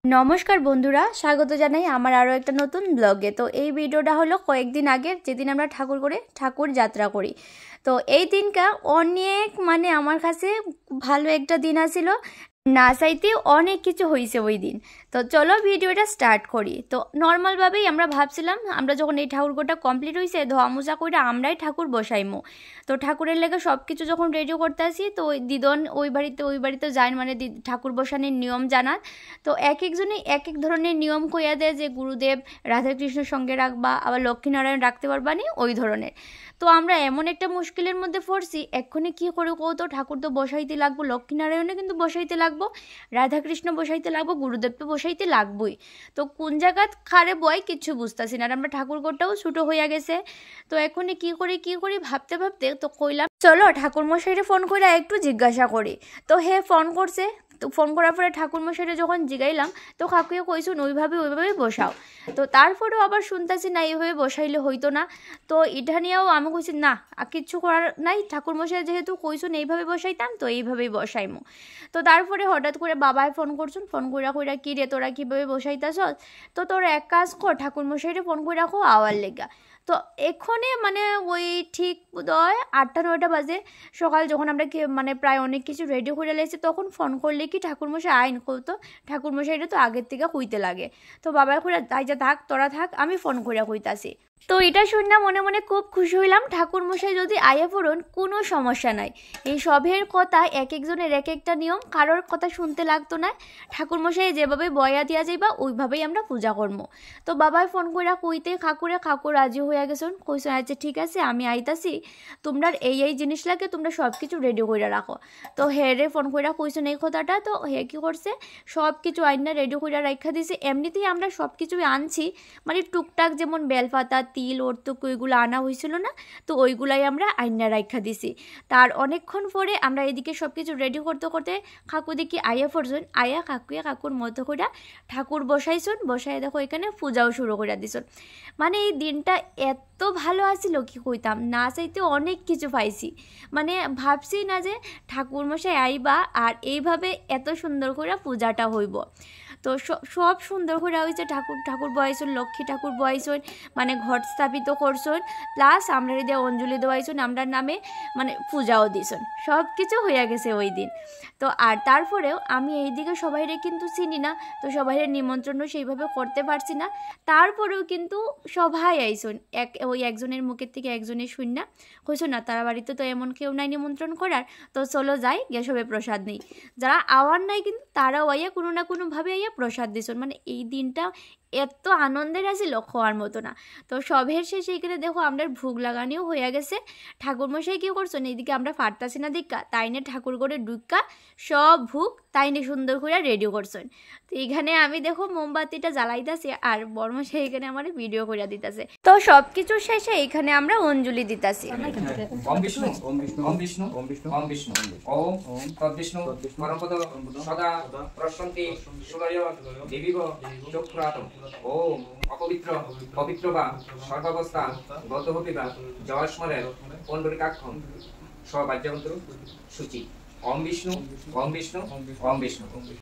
নমস্কার বন্ধুরা, স্বাগত জানাই আমার আরও একটা নতুন ব্লগে। তো এই ভিডিওটা হলো কয়েকদিন আগের, যেদিন আমরা ঠাকুর যাত্রা করি। তো এই দিনটা অনেক আমার কাছে ভালো একটা দিন আছিল, না চাইতে অনেক কিছু হয়েছে ওই দিন। তো চলো ভিডিওটা স্টার্ট করি। তো নর্মালভাবেই আমরা ভাবছিলাম, আমরা যখন এই ঠাকুরটা কমপ্লিট হয়েছে ধোয়া মোছা করে আমরাই ঠাকুর বসাইমো। তো ঠাকুরের লেগে সব কিছু যখন রেডি করতে আসি, তো ওই দিদন ওই বাড়িতে যায়, ঠাকুর বসানোর নিয়ম জানার। তো এক একজনে এক এক ধরনের নিয়ম কইয়া দেয়, যে গুরুদেব রাধাকৃষ্ণের সঙ্গে রাখবা, আবার লক্ষ্মীনারায়ণ রাখতে পারবা নি, ওই ধরনের। তো আমরা এমন একটা মুশকিলের মধ্যে পড়ছি, এক্ষুনি কী করে কৌ, তো ঠাকুর তো বসাইতে লাগবো, লক্ষ্মীনারায়ণে কিন্তু বসাইতে লাগবো, রাধাকৃষ্ণ বসাইতে লাগবো, গুরুদেব তো বসাইতে লাগবোই। তো কোন জায়গা খারে বয় কিচ্ছু বুঝতেছি না, আর আমরা ঠাকুর ঘরটাও ছোটো হইয়া গেছে। তো এখনই কী করি ভাবতে ভাবতে তো কইলাম চলো ঠাকুরমশাইরে ফোন করে একটু জিজ্ঞাসা করি। তো হে ফোন করছে। তো ফোন করার পরে ঠাকুরমশাইরে যখন জিগাইলাম, তো কাকুয়ে কইসুন ওইভাবে বসাও। তো তারপরেও আবার শুনতেছি না, এইভাবে বসাইলে হইতো না। তো এটা নিয়েও আমি কইছি না, কিচ্ছু করার নাই, ঠাকুরমশাই যেহেতু কইসুন এইভাবে বসাইতাম, তো এইভাবেই বসাইমো। তো তারপরে হঠাৎ করে বাবায় ফোন করছুন, ফোন কইরা কী রে তোরা কীভাবে বসাইতাছ, তো তোর এক কাজ কর, ঠাকুরমশাইরে ফোন করে রাখো আওয়ার লেগা। তো এক্ষণে ওই ঠিক 8টা-9টা বাজে সকাল, যখন আমরা প্রায় অনেক কিছু রেডি করে লেগেছি, তখন ফোন করলে কি ঠাকুরমশাই আইন কইতো, ঠাকুরমশাইটা তো আগের থেকে কইতে লাগে। তো বাবা কইরা তাই যা থাক, তোরা থাক, আমি ফোন করে কইতাছি। তো এটা শুনে মনে মনে খুব খুশি হইলাম, ঠাকুরমশাই যদি আয়া পড়ুন কোনো সমস্যা নাই। এই সবের কথা এক একজনের এক একটা নিয়ম, কারোর কথা শুনতে লাগতো না। ঠাকুরমশাই যেভাবে বয়া দিয়া যাইবা ওইভাবেই আমরা পূজা করবো। তো বাবাই ফোন কইরা কইতে কাকুর রাজি হইয়া গেছেন, কইছে আচ্ছা ঠিক আছে আমি আইতাছি, তোমরা এই জিনিস লাগে, তোমরা সব কিছু রেডি কইরা রাখো। তো হেরে ফোন কইরা কইছেন এই কথাটা। তো হে কি করছে, সব কিছু আইনা রেডি কইরা রাখা দিছে। এমনিতেই আমরা সব কিছুই আনছি, টুকটাক যেমন বেলপাতা, তিল, অর্তুক ওইগুলো আনা হয়েছিল না, তো ওইগুলাই আমরা আইনা রাখা দিছি। তার অনেকক্ষণ পরে আমরা এদিকে সব কিছু রেডি করতে করতে কাকু দেখি আয়া পড়ছেন, আয়া কাকুর মতো করে ঠাকুর বসাইছেন, বসাই দেখো এখানে পূজাও শুরু করে দিছেন। এই দিনটা এত ভালো আসছিল কি কইতাম, না চাইতে অনেক কিছু পাইছি। ভাবছি না যে ঠাকুরমশাই আইবা আর এইভাবে এত সুন্দর করে পূজাটা হইব। তো সব সুন্দর করে হয়েছে, ঠাকুর বয়াইছেন, লক্ষ্মী ঠাকুর বয়াইছেন, ঘট স্থাপিত করছেন, প্লাস আমরা দিয়ে অঞ্জলি দেওয়াইছেন, আমরার নামে পূজাও দিছেন, সব কিছু হইয়া গেছে ওই দিন। তো আর তারপরেও আমি এইদিকে সবাইরে কিন্তু চিনি না, তো সবাইরে নিমন্ত্রণও সেইভাবে করতে পারছি না। তারপরেও কিন্তু সবাই আইসন, ওই একজনের মুখের থেকে একজনের শূন্য কইছো না, তারা বাড়িতে তো এমন কেউ নাই নিমন্ত্রণ করার, তো চলো যাই গিয়ে সবে প্রসাদ নেই। যারা আওয়ার নাই কিন্তু তারাও আইয়া কোনো না কোনোভাবে আইয়া প্রসাদ দিছেন। এই দিনটা এত আনন্দের আছে লক্ষ্য হওয়ার মতো না। তো সবের শেষে এখানে দেখো আমরা ভোগ লাগানিও হয়ে গেছে। ঠাকুরমশাই কী করছেন, এইদিকে আমরা পারতাছি না দীক্ষা, তাইনে ঠাকুর করে ডুক্কা সব ভোগ তাইনে সুন্দর করে রেডি করছেন। তো এইখানে আমি দেখো মোমবাতিটা জ্বালাইতেছি, আর বর্মশাই এখানে আমার ভিডিও করে দিতেছে। তো সব কিছু শেষে এখানে আমরা অঞ্জলি দিতেছি। ওম বিষ্ণু ওম বিষ্ণু ওম বিষ্ণু ওম বিষ্ণু ওম বিষ্ণু ওম তদ্বিষ্ণু পরমপদ সদা প্রশান্তি সুলয় দেবীব চক্রাত ওম অপবিত্র পবিত্র বা সর্বাবস্থা গত হপিবা জয়স্মরের পণ্ডরিকাক্ষম সবাজ্যবন্তর সূচি। ওম বিষ্ণু ওম বিষ্ণু ওম বিষ্ণু।